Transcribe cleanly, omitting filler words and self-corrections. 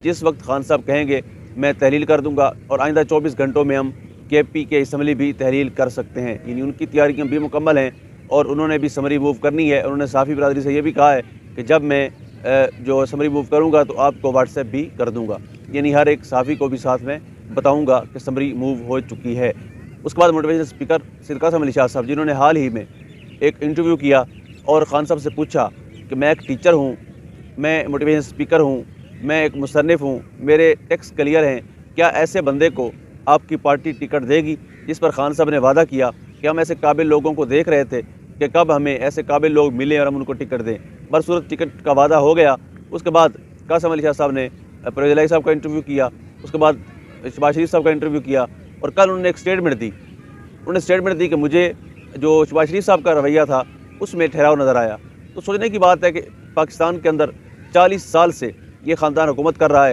जिस वक्त खान साहब कहेंगे मैं तहलील कर दूंगा और आइंदा 24 घंटों में हम KP के असम्बली भी तहलील कर सकते हैं। यानी उनकी तैयारियाँ भी मुकम्मल हैं और उन्होंने भी समरी मूव करनी है। उन्होंने साफ़ी बरादरी से ये भी कहा है कि जब मैं जो समरी मूव करूँगा तो आपको व्हाट्सएप भी कर दूँगा, यानी हर एक साफ़ी को भी साथ में बताऊँगा कि समरी मूव हो चुकी है। उसके बाद मोटिवेशनल स्पीकर सैयद कासिम अली शाह साहब, जिन्होंने हाल ही में एक इंटरव्यू किया और खान साहब से पूछा कि मैं एक टीचर हूँ, मैं मोटिवेशनल स्पीकर हूँ, मैं एक मुसन्निफ़ हूँ, मेरे टैक्स क्लियर हैं, क्या ऐसे बंदे को आपकी पार्टी टिकट देगी? जिस पर खान साहब ने वादा किया कि हम ऐसे काबिल लोगों को देख रहे थे कि कब हमें ऐसे काबिल लोग मिले और हम उनको टिकट दें। बरसूरत टिकट का वादा हो गया। उसके बाद कासिम अली शाह साहब ने परवेज़ इलाही साहब का इंटरव्यू किया, उसके बाद शहबाज शरीफ साहब का इंटरव्यू किया और कल उन्होंने एक स्टेटमेंट दी। उन्होंने स्टेटमेंट दी कि मुझे जो शहबाज शरीफ साहब का रवैया था उसमें ठहराव नज़र आया। तो सोचने की बात है कि पाकिस्तान के अंदर 40 साल से ये ख़ानदान हुकूमत कर रहा है।